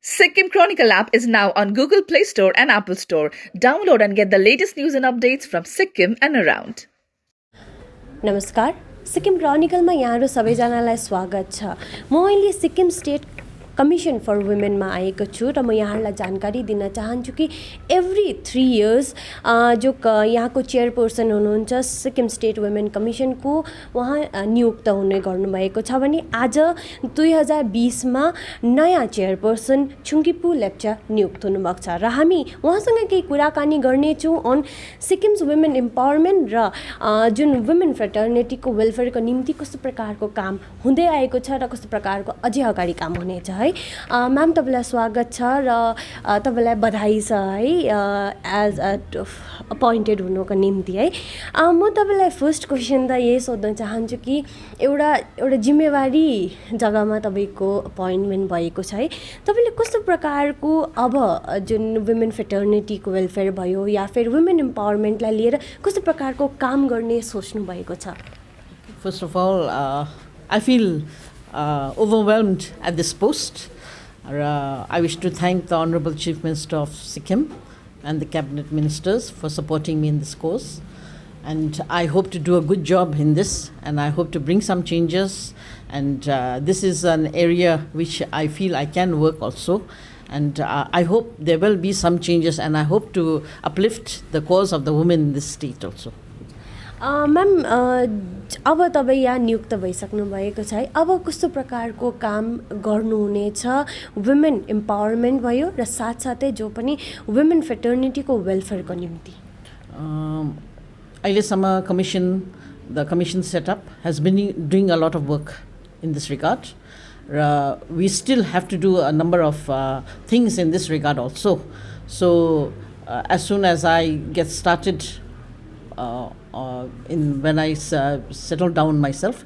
Sikkim Chronicle app is now on Google Play Store and Apple Store. Download and get the latest news and updates from Sikkim and around. नमस्कार, सिक्किम क्रोनिकलमा यहाँहरू सबैजनालाई स्वागत छ। म अहिले Sikkim state commission फर वुमेनमा आएको छु र म यहाँहरूलाई जानकारी दिन चाहन्छु कि एभ्री 3 इयर्स जो यहाँको चेयरपर्सन हुनुहुन्छ सिक्किम स्टेट वुमेन कमिसनको उहाँ नियुक्त हुने गर्नुभएको छ भने आज 2020मा नयाँ चेयरपर्सन छुङ्किपु लेप्चा नियुक्त हुनुभएको छ र हामी उहाँसँग केही कुराकानी गर्नेछौँ अन सिक्किम्स वुमेन इम्पावरमेन्ट र जुन वुमेन फ्रेटर्निटीको वेलफेयरको निम्ति कस्तो प्रकारको काम हुँदै आएको छ र कस्तो प्रकारको अझै अगाडि काम हुनेछ है। म्याम तपाईँलाई स्वागत छ र तपाईँलाई बधाई छ है एज अपोइन्टेड हुनुको निम्ति है। म तपाईँलाई फर्स्ट क्वेसन त यही सोध्न चाहन्छु कि एउटा जिम्मेवारी जग्गामा तपाईँको अपोइन्टमेन्ट भएको छ है, तपाईँले कस्तो प्रकारको अब जुन वुमेन फ्रेटर्निटीको वेलफेयर भयो या फिर वुमेन इम्पावरमेन्टलाई लिएर कस्तो प्रकारको काम गर्ने सोच्नु भएको छ? First of all, I feel overwhelmed at this post. I wish to thank the Honorable Chief Minister of Sikkim and the Cabinet Ministers for supporting me in this course. And I hope to do a good job in this, and I hope to bring some changes. And this is an area which I feel I can work also. And I hope there will be some changes, and I hope to uplift the cause of the women in this state also. Ma'am अब तपाईँ यहाँ नियुक्त भइसक्नु भएको छ है, अब कस्तो प्रकारको काम गर्नुहुनेछ वुमेन इम्पावरमेन्ट भयो र साथसाथै जो पनि वुमेन फ्रेटर्निटीको वेलफेयरको निम्ति? अहिलेसम्म the commission setup has been doing a lot of work in this regard. We still have to do a number of things in this regard also. So as soon as I get started when I settle down myself,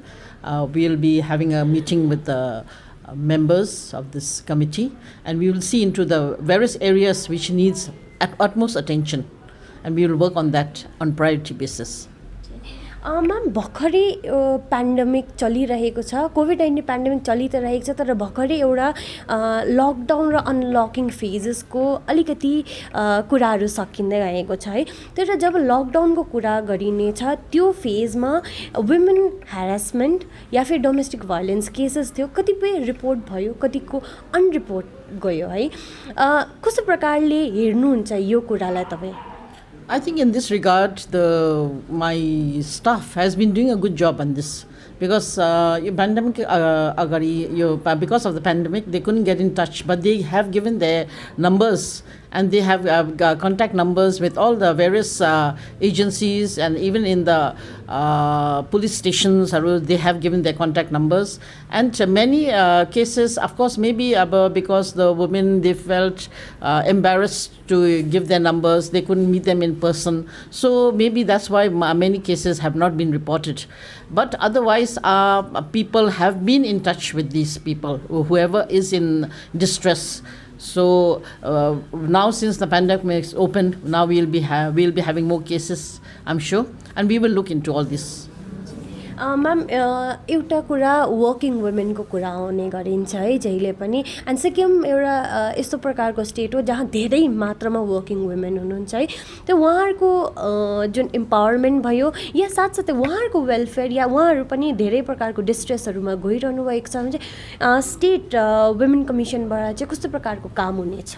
we'll be having a meeting with the members of this committee, and we will see into the various areas which needs utmost attention, and we will work on that on priority basis. Ma'am भर्खरै pandemic चलिरहेको छ, COVID-19 pandemic चलि त रहेको छ, तर भर्खरै एउटा लकडाउन र अनलकिङ फेजेसको अलिकति कुराहरू सकिँदै गएको छ है। तर जब लकडाउनको कुरा गरिनेछ त्यो फेजमा वुमेन ह्यारासमेन्ट या फिर डोमेस्टिक भायोलेन्स केसेस थियो, कतिपय रिपोर्ट भयो, कतिको अनरिपोर्ट गयो है। कस्तो प्रकारले हेर्नुहुन्छ यो कुरालाई तपाईँ? I think in this regard, my staff has been doing a good job on this, because because of the pandemic, they couldn't get in touch, but they have given their numbers, and they have contact numbers with all the various agencies, and even in the police stations, they have given their contact numbers. And many cases, of course, maybe because the women, they felt embarrassed to give their numbers, they couldn't meet them in person. So maybe that's why many cases have not been reported. But otherwise, people have been in touch with these people, whoever is in distress. So now, since the pandemic is open, now we'll be having more cases, I'm sure, and we will look into all this. Ma'am एउटा कुरा working वुमेनको कुरा आउने गरिन्छ है जहिले पनि, end Sikkim एउटा यस्तो प्रकारको स्टेट हो जहाँ धेरै मात्रामा वर्किङ वुमेन हुनुहुन्छ है। त्यो उहाँहरूको जुन इम्पावरमेन्ट भयो या साथसाथै उहाँहरूको वेलफेयर या उहाँहरू पनि धेरै प्रकारको डिस्ट्रेसहरूमा गइरहनु भएको छ भने चाहिँ स्टेट वुमेन कमिसनबाट चाहिँ कस्तो प्रकारको काम हुनेछ?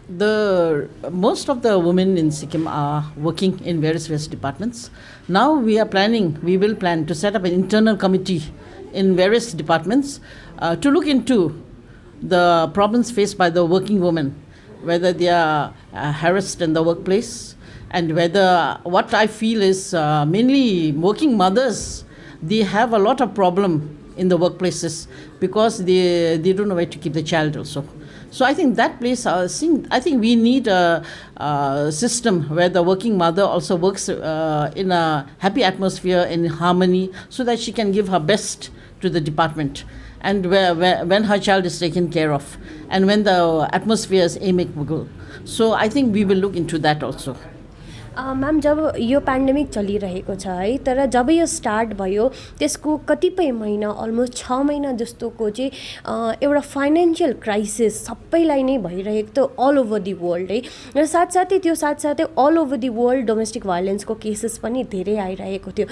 Most of the women in Sikkim are working in various departments. Now we will plan to set up an internal committee in various departments to look into the problems faced by the working women, whether they are harassed in the workplace, and what I feel is mainly working mothers, they have a lot of problem in the workplaces because they don't know where to keep the child also. So I think that place, I think we need a system where the working mother also works in a happy atmosphere, in harmony, so that she can give her best to the department, and when her child is taken care of, and when the atmosphere is amicable. So I think we will look into that also. Ma'am जब यो pandemic चलिरहेको छ है, तर जब यो start भयो त्यसको कतिपय महिना अलमोस्ट 6 महिना जस्तोको चाहिँ एउटा फाइनेन्सियल क्राइसिस सबैलाई नै भइरहेको थियो अल ओभर दि वर्ल्ड है। र साथसाथै all over the world domestic भायोलेन्सको केसेस पनि धेरै आइरहेको थियो।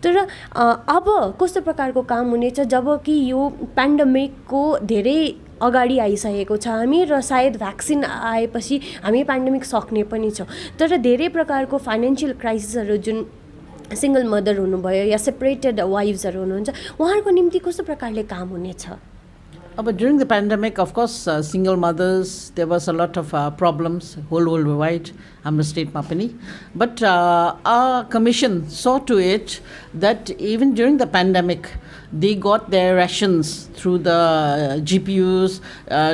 तर अब कस्तो प्रकारको काम हुनेछ जब कि यो पेन्डेमिकको धेरै अगाडि आइसकेको छ हामी, र सायद भ्याक्सिन आएपछि हामी पेन्डेमिक सक्ने पनि छौँ। तर धेरै प्रकारको फाइनेन्सियल क्राइसिसहरू जुन सिङ्गल मदर हुनुभयो या सेपरेटेड वाइफ्सहरू हुनुहुन्छ उहाँहरूको निम्ति कस्तो प्रकारले काम हुनेछ? But during the pandemic, of course, single mothers, there was a lot of problems worldwide, हाम्रो स्टेटमा पनि. But our commission saw to it that even during the pandemic, they got their rations through the GPUs,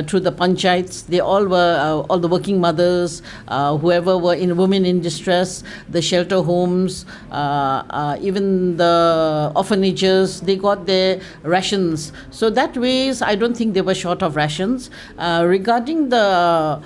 through the panchayats. They all were, all the working mothers, whoever were in women in distress, the shelter homes, even the orphanages, they got their rations. So that ways, I don't think they were short of rations. Regarding the,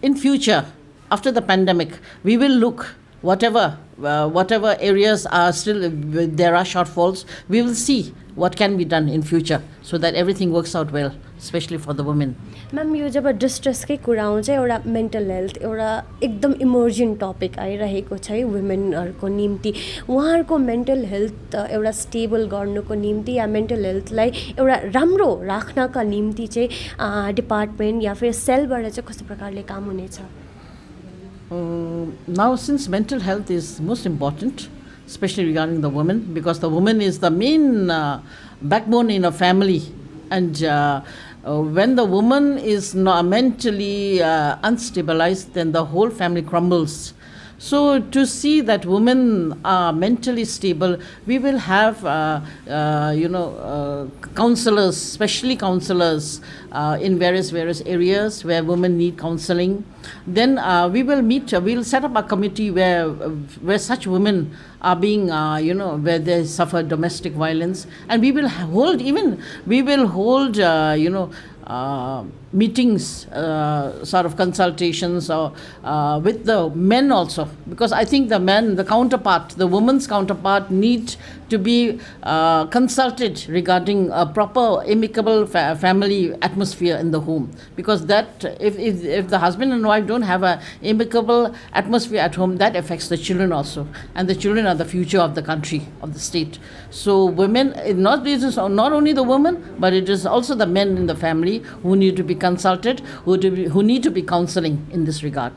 in future, after the pandemic, we will look whatever areas are still, there are shortfalls, we will see what can be done in future so that everything works out well, especially for the women. Ma'am यो जब डिस्ट्रेसकै कुरा आउँछ एउटा mental health एउटा एकदम emergent topic आइरहेको छ है वुमेनहरूको निम्ति। उहाँहरूको मेन्टल हेल्थ एउटा स्टेबल गर्नुको निम्ति या मेन्टल हेल्थलाई एउटा राम्रो राख्नका निम्ति चाहिँ डिपार्टमेन्ट या फिर सेलबाट चाहिँ कस्तो प्रकारले काम हुनेछ? Now, since mental health is most important, especially regarding the woman, because the woman is the main backbone in a family, and when the woman is not mentally unstabilized, then the whole family crumbles. So to see that women are mentally stable, we will have, counselors, especially counselors in various areas where women need counseling. Then we will meet, we'll set up a committee where such women are being, where they suffer domestic violence. And we will hold, meetings, sort of consultations or with the men also, because I think the men, the woman's counterpart needs to be consulted regarding a proper amicable family atmosphere in the home, because that if the husband and wife don't have a amicable atmosphere at home, that affects the children also, and the children are the future of the country, of the state. So women, not only the women, but it is also the men in the family who need to be consulted, who need to be counseling in this regard.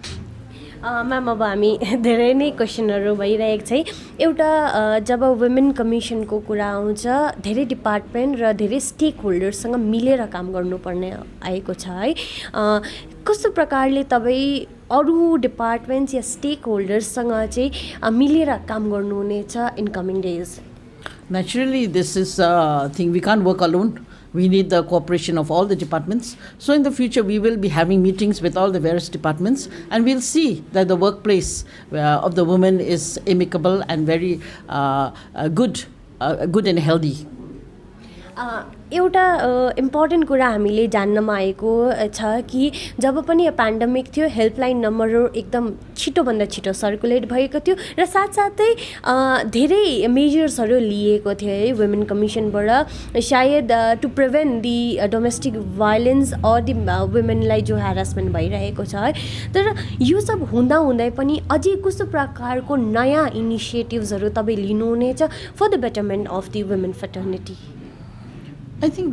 Ma'am अब हामी धेरै नै क्वेसनहरू भइरहेको छ है। एउटा जब वुमेन कमिसनको कुरा आउँछ धेरै डिपार्टमेन्ट र धेरै स्टेक होल्डर्ससँग मिलेर काम गर्नुपर्ने आएको छ है। कस्तो प्रकारले तपाईँ अरू डिपार्टमेन्ट्स या स्टेक होल्डर्ससँग चाहिँ मिलेर काम गर्नुहुनेछ इन coming days? Naturally, this is a thing, we can't work alone. We need the cooperation of all the departments. So in the future, we will be having meetings with all the various departments, and we'll see that the workplace of the women is amicable and very good and healthy. एउटा important कुरा हामीले जान्नमा आएको छ कि जब पनि यो pandemic थियो helpline नम्बरहरू एकदम छिटोभन्दा छिटो सर्कुलेट भएको थियो र साथसाथै धेरै मेजर्सहरू लिएको थियो है वुमेन कमिसनबाट, सायद to prevent the domestic violence or the वुमेनलाई जो ह्यारासमेन्ट भइरहेको छ है। तर यो सब हुँदाहुँदै पनि अझै कस्तो प्रकारको नयाँ इनिसिएटिभ्सहरू तपाईँ लिनुहुनेछ for the betterment of the women fraternity? I think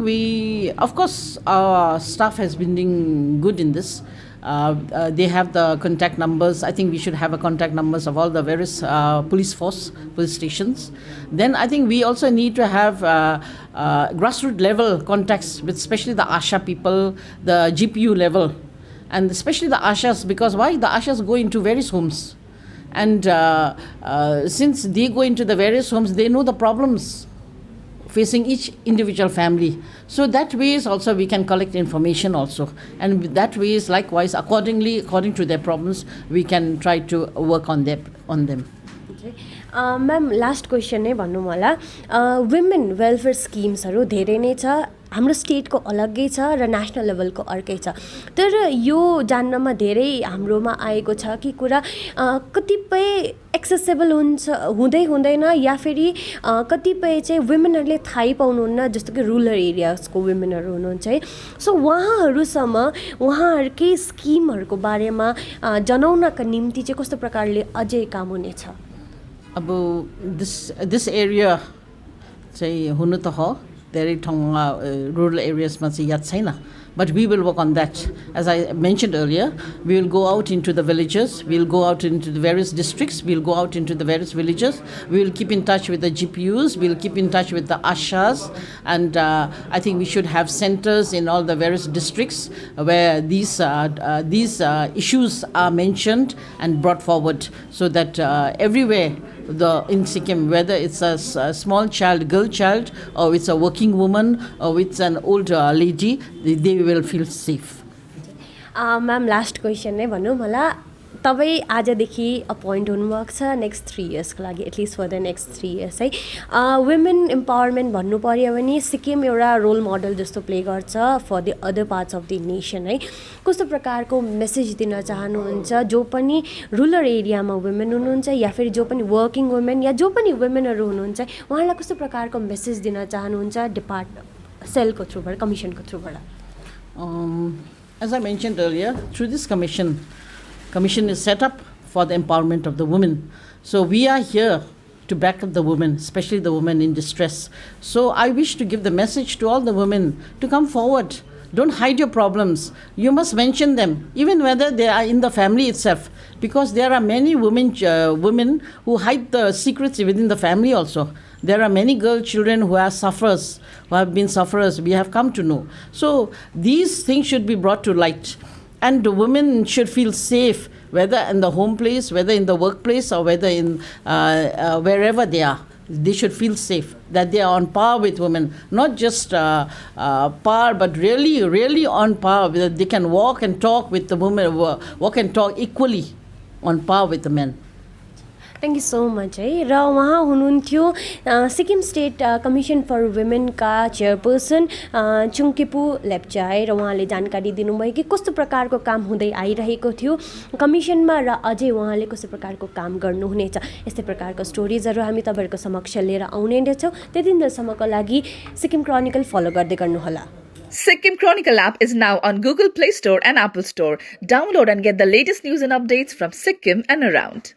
of course, our staff has been doing good in this. They have the contact numbers. I think we should have a contact numbers of all the various police stations. Then I think we also need to have grassroots level contacts with especially the ASHA people, the GPU level, and especially the ASHAs, because why? The ASHAs go into various homes. And since they go into the various homes, they know the problems facing each individual family. So that ways also we can collect information also, and that ways likewise according to their problems we can try to work on them. Ma'am last question नै भनौँ होला, women welfare स्किम्सहरू धेरै नै छ हाम्रो स्टेटको अलग्गै छ र नेसनल लेभलको अर्कै छ। तर यो जान्नमा धेरै हाम्रोमा आएको छ कि कुरा कतिपय एक्सेसेबल हुँदै हुँदैन, या फेरि कतिपय चाहिँ वुमेनहरूले थाहै पाउनुहुन्न, जस्तो कि रुरल एरियाजको वुमेनहरू हुनुहुन्छ है। सो उहाँहरूसम्म उहाँहरूकै स्किमहरूको बारेमा जनाउनका निम्ति चाहिँ कस्तो प्रकारले अझै काम हुनेछ? अब दिस एरिया चाहिँ हुनु त हो, धेरै ठाउँमा रुरल एरियाजमा चाहिँ याद छैन, but we will work on that. As I mentioned earlier, we will go out into the villages, we will go out into the various districts, we will go out into the various villages, we will keep in touch with the GPUs, we will keep in touch with the ASHAs, and I think we should have centers in all the various districts where these issues are mentioned and brought forward, so that everywhere in Sikkim, whether it's a small child, girl child, or it's a working woman, or it's an old lady, they will feel safe. Ma'am last question नै भनौँ होला, तपाईँ आजदेखि appoint हुनुभएको छ next 3 इयर्सको लागि, at least for the next 3 years है। Women empowerment भन्नु पऱ्यो भने सिक्किम एउटा रोल मोडल जस्तो प्ले गर्छ for the other parts of the nation है। कस्तो प्रकारको मेसेज दिन चाहनुहुन्छ जो पनि रुरल एरियामा वुमेन हुनुहुन्छ, या फेरि जो पनि वर्किङ वुमेन, या जो पनि वुमेनहरू हुनुहुन्छ, उहाँलाई कस्तो प्रकारको मेसेज दिन चाहनुहुन्छ सेलको थ्रुबाट, कमिसनको थ्रुबाट? As I mentioned earlier, through this commission is set up for the empowerment of the women. So we are here to back up the women, especially the women in distress. So I wish to give the message to all the women to come forward. Don't hide your problems. You must mention them, even whether they are in the family itself, because there are many women who hide the secrets within the family also. There are many girl children who are sufferers, who have been sufferers, we have come to know. So these things should be brought to light. And the women should feel safe, whether in the home place, whether in the workplace, or whether in wherever they are. They should feel safe, that they are on par with women. Not just par, but really, really on par. They can walk and talk with the women, walk and talk equally on par with the men. Thank you so much है। र उहाँ हुनुहुन्थ्यो Sikkim state commission फर वुमेनका chairperson Chungkipu Lepcha है, र उहाँले जानकारी दिनुभयो कि कस्तो प्रकारको काम हुँदै आइरहेको थियो कमिसनमा, र अझै उहाँले कस्तो प्रकारको काम गर्नुहुनेछ। यस्तै प्रकारको स्टोरिजहरू हामी तपाईँहरूको समक्ष लिएर आउने नै छौँ। त्यति दिनसम्मको लागि सिक्किम क्रोनिकल फलो गर्दै गर्नुहोला। Sikkim Chronicle app is now on Google Play Store and Apple Store. Download and get the latest news and updates from Sikkim and around.